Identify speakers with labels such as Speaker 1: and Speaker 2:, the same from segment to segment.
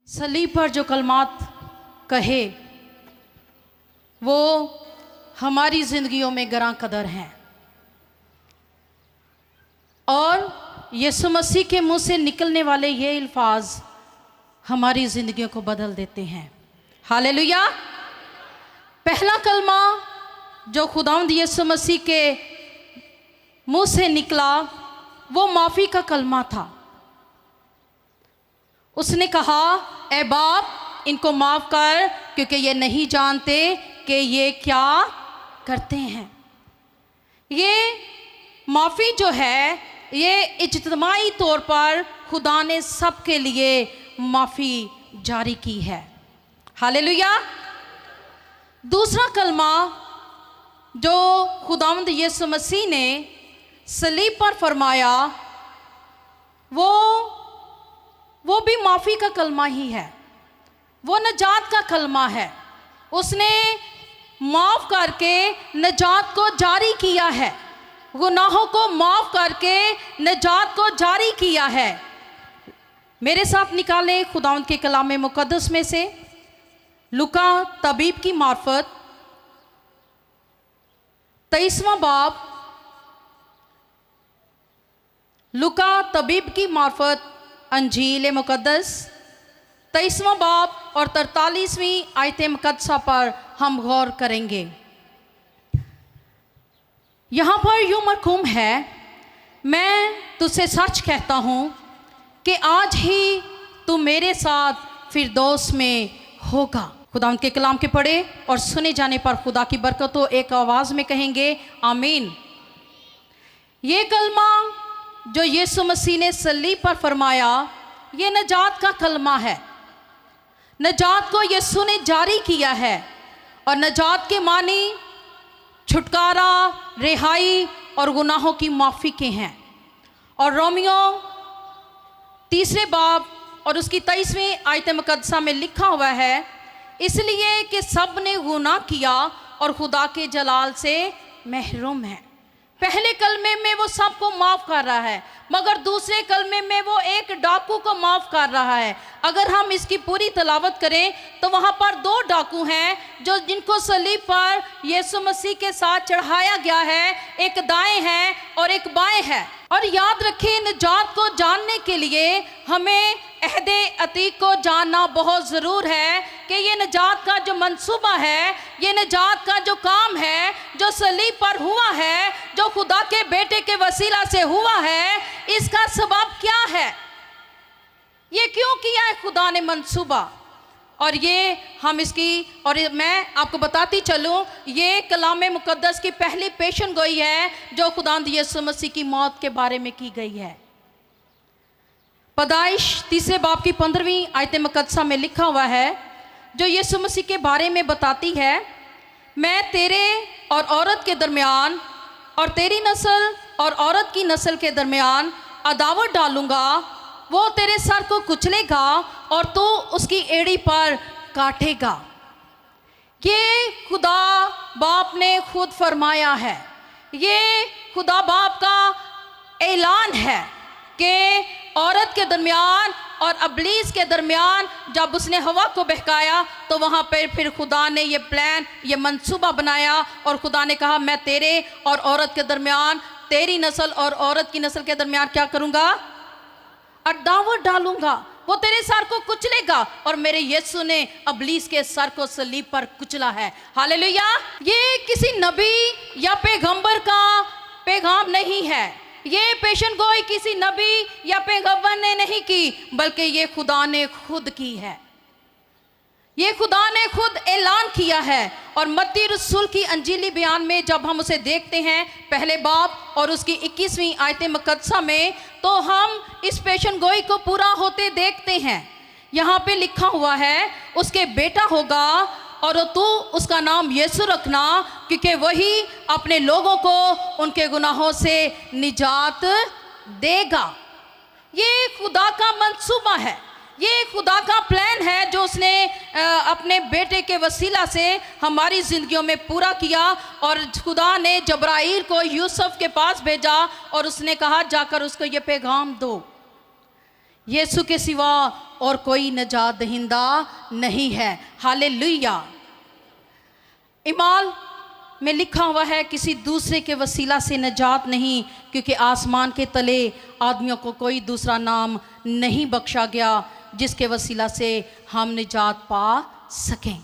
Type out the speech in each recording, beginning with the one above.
Speaker 1: सलीब पर जो कलमात कहे वो हमारी ज़िंदगियों में गरां कदर हैं और यीशु मसीह के मुंह से निकलने वाले ये अल्फाज हमारी ज़िंदगियों को बदल देते हैं। हालेलुया। पहला कलमा जो खुदावंद यीशु मसीह के मुंह से निकला वो माफ़ी का कलमा था। उसने कहा, ए बाप इनको माफ़ कर क्योंकि ये नहीं जानते कि ये क्या करते हैं। ये माफ़ी जो है ये इज्तिमाई तौर पर खुदा ने सबके लिए माफ़ी जारी की है। हालेलुया। दूसरा कलमा जो खुदावंद यीशु मसीह ने सलीब पर फरमाया वो भी माफ़ी का कलमा ही है। वो नजात का कलमा है। उसने माफ़ करके नजात को जारी किया है, गुनाहों को माफ़ करके नजात को जारी किया है। मेरे साथ निकालें खुदावंद के कलाम मुक़द्दस में से लूका तबीब की मार्फत 23वां बाब, लूका तबीब की मार्फत अंजील मुक़द्दस 23वां बाब और 43वीं आयत मुक़द्दसा पर हम गौर करेंगे। यहाँ पर यूँ मरकूम है, मैं तुझसे सच कहता हूँ कि आज ही तू मेरे साथ फिरदौस में होगा। खुदा उनके कलाम के पढ़े और सुने जाने पर खुदा की बरकत हो। एक आवाज़ में कहेंगे आमीन। ये कलमा जो यीशु मसीह ने सलीब पर फरमाया ये नजात का कलमा है। नजात को यीशु ने जारी किया है और नजात के मानी छुटकारा, रिहाई और गुनाहों की माफ़ी के हैं। और रोमियो 3 बाब और उसकी 23वीं आयत मुक़द्दसा में लिखा हुआ है, इसलिए कि सब ने गुनाह किया और खुदा के जलाल से महरूम हैं। पहले कलमे में वो सबको माफ़ कर रहा है, मगर दूसरे कलमे में वो एक डाकू को माफ़ कर रहा है। अगर हम इसकी पूरी तलावत करें तो वहाँ पर 2 डाकू हैं जो जिनको सलीब पर यीशु मसीह के साथ चढ़ाया गया है। एक दाएं है और एक बाएं है। और याद रखें, निजात को जानने के लिए हमें अहदे अतीक को जानना बहुत ज़रूर है कि ये निजात का जो मंसूबा है, ये निजात का जो काम है जो सलीब पर हुआ है, जो खुदा के बेटे के वसीला से हुआ है, इसका सबब क्या है, ये क्यों किया है खुदा ने मंसूबा। और ये हम इसकी और मैं आपको बताती चलूँ, ये कलाम मुक़द्दस की पहली पेशन गोई है जो खुदावंद यीशु मसीह की मौत के बारे में की गई है। पैदाइश 3 बाब की 15वीं आयत मुक़द्दसा में लिखा हुआ है, जो यीशु मसीह के बारे में बताती है, मैं तेरे और औरत के दरमियान और तेरी नस्ल और औरत की नस्ल के दरमियान अदावत डालूंगा, वो तेरे सर को कुचलेगा और तू उसकी एड़ी पर काटेगा। ये खुदा बाप ने खुद फरमाया है। ये खुदा बाप का ऐलान है कि औरत के दरमियान और अबलीस के दरमियान जब उसने हवा को बहकाया तो वहाँ पर फिर खुदा ने ये प्लान, ये मंसूबा बनाया और खुदा ने कहा, मैं तेरे और औरत के दरमियान, तेरी नस्ल और औरत की नस्ल के दरमियान क्या करूँगा, अदावत डालूंगा, वो तेरे सर को कुचलेगा। और मेरे यीशु ने अबलीस के सर को सलीब पर कुचला है। हालेलुया। ये किसी नबी या पैगंबर का पैगाम नहीं है। ये पेशन गोई किसी नबी या पैगंबर ने नहीं की, बल्कि ये खुदा ने खुद की है। ये खुदा ने खुद ऐलान किया है। और मत्ती रसूल की अंजीली बयान में जब हम उसे देखते हैं पहले बाब और उसकी 21वीं आयत मुक़द्दसा में, तो हम इस पेशन गोई को पूरा होते देखते हैं। यहाँ पे लिखा हुआ है, उसके बेटा होगा और तू उसका नाम यीशु रखना, क्योंकि वही अपने लोगों को उनके गुनाहों से निजात देगा। ये खुदा का मंसूबा है, ये खुदा का प्लान है जो उसने अपने बेटे के वसीला से हमारी ज़िंदगियों में पूरा किया। और खुदा ने जब्राईल को यूसुफ के पास भेजा और उसने कहा, जाकर उसको ये पैगाम दो। यीशु के सिवा और कोई नजात दहिंदा नहीं है। हालेलुया। इमाल में लिखा हुआ है, किसी दूसरे के वसीला से नजात नहीं, क्योंकि आसमान के तले आदमियों को कोई दूसरा नाम नहीं बख्शा गया जिसके वसीला से हम निजात पा सकें।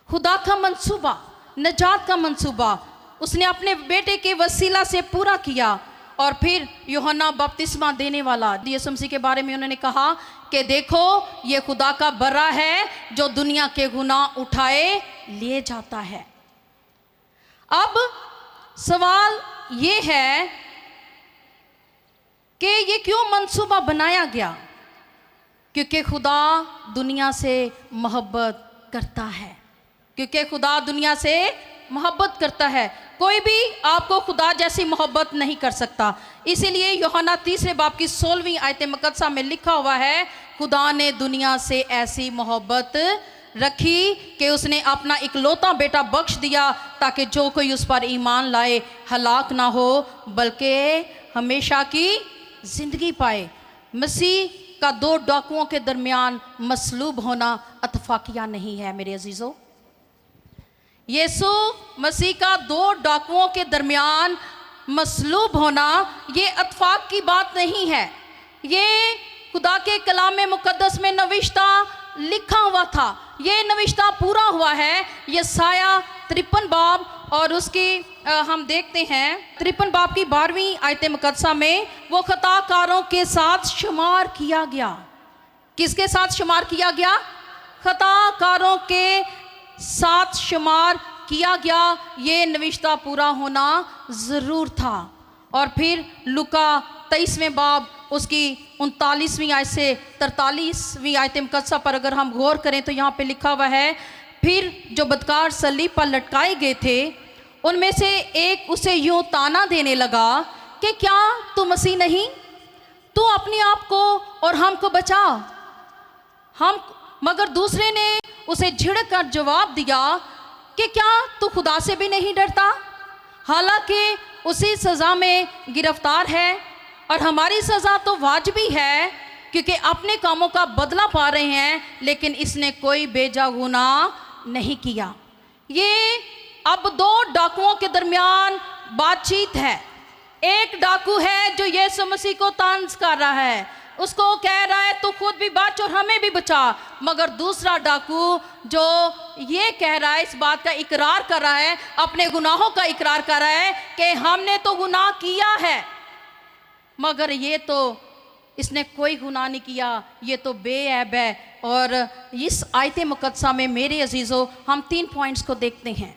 Speaker 1: खुदा का मंसूबा, नजात का मंसूबा उसने अपने बेटे के वसीला से पूरा किया। और फिर यूहन्ना बपतिस्मा देने वाला यीशु मसीह के बारे में उन्होंने कहा कि देखो ये खुदा का बर्रा है जो दुनिया के गुनाह उठाए ले जाता है। अब सवाल ये है कि ये क्यों मंसूबा बनाया गया? क्योंकि खुदा दुनिया से मोहब्बत करता है, क्योंकि खुदा दुनिया से मोहब्बत करता है। कोई भी आपको खुदा जैसी मोहब्बत नहीं कर सकता। इसीलिए यूहन्ना 3 बाब की 16वीं आयत मुकद्दसा में लिखा हुआ है, खुदा ने दुनिया से ऐसी मोहब्बत रखी कि उसने अपना इकलौता बेटा बख्श दिया ताकि जो कोई उस पर ईमान लाए हलाक ना हो बल्कि हमेशा की जिंदगी पाए। मसीह का 2 डाकुओं के दरमियान मसलूब होना अतफाकिया नहीं है मेरे अजीज़ों। यीशु मसीह का 2 डाकुओं के दरमियान मसलूब होना ये अतफाक की बात नहीं है। ये खुदा के कलाम मुकद्दस में नविश्ता लिखा हुआ था, ये नविश्ता पूरा हुआ है। यशायाह 53 बाब और उसकी हम देखते हैं 53 बाब की 12वीं आयत मुकद्दसा में वो खताकारों के साथ शुमार किया गया। किसके साथ शुमार किया गया? खताकारों के साथ शुमार किया गया। ये नविश्ता पूरा होना ज़रूर था। और फिर लुका 23वें बाब उसकी 39वीं आयत से 43वीं आयत मुकद्दसा पर अगर हम गौर करें तो यहाँ पे लिखा हुआ है, फिर जो बदकार सलीब पर लटकाए गए थे उनमें से एक उसे यूं ताना देने लगा कि क्या तू मसीह नहीं? तू अपने आप को और हमको बचा। मगर दूसरे ने उसे झिड़क कर जवाब दिया कि क्या तू खुदा से भी नहीं डरता? हालांकि उसी सज़ा में गिरफ्तार है और हमारी सज़ा तो वाजिबी है क्योंकि अपने कामों का बदला पा रहे हैं, लेकिन इसने कोई बेजा गुनाह नहीं किया। ये अब 2 डाकुओं के दरमियान बातचीत है। एक डाकू है जो यीशु मसीह को तंज कर रहा है, उसको कह रहा है तू खुद भी बच और हमें भी बचा। मगर दूसरा डाकू जो ये कह रहा है, इस बात का इकरार कर रहा है, अपने गुनाहों का इकरार कर रहा है कि हमने तो गुनाह किया है, मगर ये तो इसने कोई गुनाह नहीं किया, ये तो बेऐब है। और इस आयत मुकद्दसा में मेरे अजीज़ों हम 3 पॉइंट्स को देखते हैं।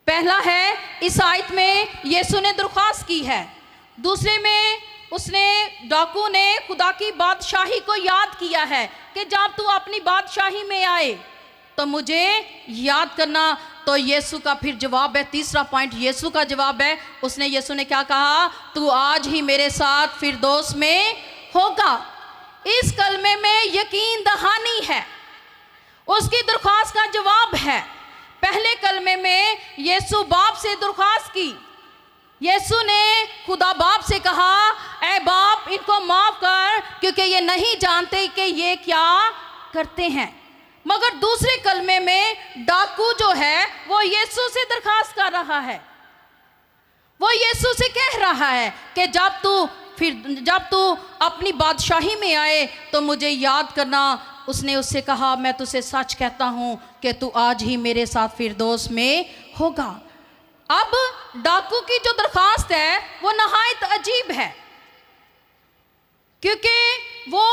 Speaker 1: पहला है, इस आयत में यीशु ने दरख्वास्त की है। दूसरे में उसने डाकू ने खुदा की बादशाही को याद किया है कि जब तू अपनी बादशाही में आए तो मुझे याद करना। तो यीशु का फिर जवाब है, तीसरा पॉइंट यीशु का जवाब है। यीशु ने क्या कहा? तू आज ही मेरे साथ फिरदौस में होगा। इस कलमे में यकीन दहानी है, उसकी दरख्वास्त का जवाब है। पहले कलमे में यीशु बाप से दरख्वास्त की। यीशु ने खुदा बाप से कहा, ऐ बाप इनको माफ कर क्योंकि ये नहीं जानते कि ये क्या करते हैं। मगर दूसरे कलमे में डाकू जो है वो यीशु से दरखास्त कर रहा है, वो यीशु से कह रहा है कि जब तू अपनी बादशाही में आए तो मुझे याद करना। उसने उससे कहा, मैं तुझसे सच कहता हूँ कि तू आज ही मेरे साथ फिरदौस में होगा। अब डाकू की जो दरखास्त है वो नहायत अजीब है, क्योंकि वो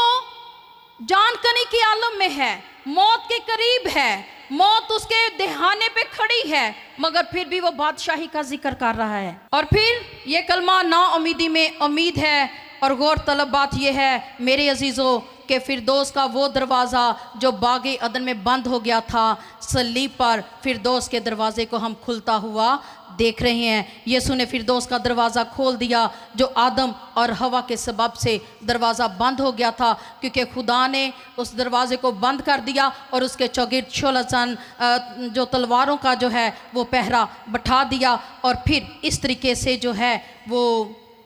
Speaker 1: जानकनी के आलम में है, मौत के करीब है, मौत उसके देहाने पे खड़ी है, मगर फिर भी वो बादशाही का जिक्र कर रहा है। और फिर ये कलमा नाउमीदी में उम्मीद है। और गौर तलब बात यह है मेरे अजीज़ों कि फिरदौस का वो दरवाज़ा जो बागे अदन में बंद हो गया था, सलीब पर फिरदौस के दरवाजे को हम खुलता हुआ देख रहे हैं। यीशु ने फिरदौस का दरवाज़ा खोल दिया जो आदम और हवा के सबब से दरवाज़ा बंद हो गया था, क्योंकि खुदा ने उस दरवाज़े को बंद कर दिया और उसके चौगिर्द 16 जो तलवारों का जो है वो पहरा बैठा दिया। और फिर इस तरीके से जो है वो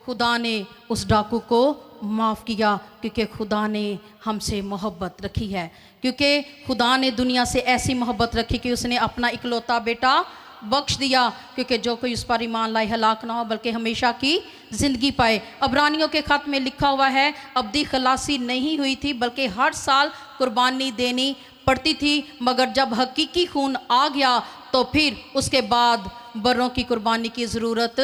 Speaker 1: खुदा ने उस डाकू को माफ़ किया, क्योंकि खुदा ने हमसे मोहब्बत रखी है। क्योंकि खुदा ने दुनिया से ऐसी मोहब्बत रखी कि उसने अपना इकलौता बेटा बख्श दिया, क्योंकि जो कोई उस पर ईमान लाए हलाक ना हो बल्कि हमेशा की ज़िंदगी पाए। अब्रानियों के ख़त में लिखा हुआ है, अब्दी खलासी नहीं हुई थी बल्कि हर साल कुर्बानी देनी पड़ती थी, मगर जब हकीकी खून आ गया तो फिर उसके बाद बर्रों की कुर्बानी की ज़रूरत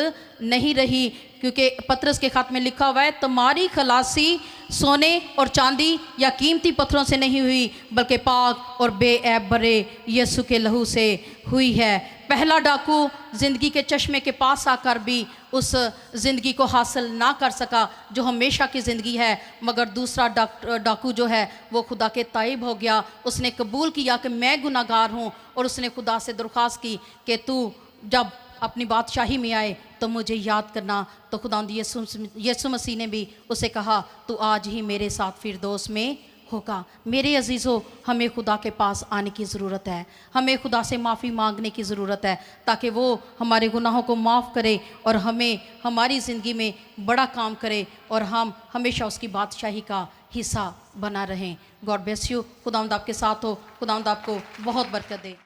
Speaker 1: नहीं रही। क्योंकि पतरस के ख़त में लिखा हुआ है, तुम्हारी खलासी सोने और चांदी या कीमती पत्थरों से नहीं हुई बल्कि पाक और बेऐब भरे यीशु के लहू से हुई है। पहला डाकू ज़िंदगी के चश्मे के पास आकर भी उस ज़िंदगी को हासिल ना कर सका जो हमेशा की ज़िंदगी है, मगर दूसरा डाकू जो है वो खुदा के ताइब हो गया। उसने कबूल किया कि मैं गुनाहगार हूँ और उसने खुदा से दरख्वास्त की कि तू जब अपनी बादशाही में आए तो मुझे याद करना। तो खुदावंद यीशु मसीह ने भी उसे कहा, तू आज ही मेरे साथ फिरदौस में होगा। मेरे अजीज़ों, हमें खुदा के पास आने की ज़रूरत है, हमें खुदा से माफ़ी मांगने की ज़रूरत है ताकि वो हमारे गुनाहों को माफ़ करे और हमें हमारी ज़िंदगी में बड़ा काम करे और हम हमेशा उसकी बादशाही का हिस्सा बना रहें। God bless you. खुदावंद आपके साथ हो, खुदावंद आपको बहुत बरकत दे।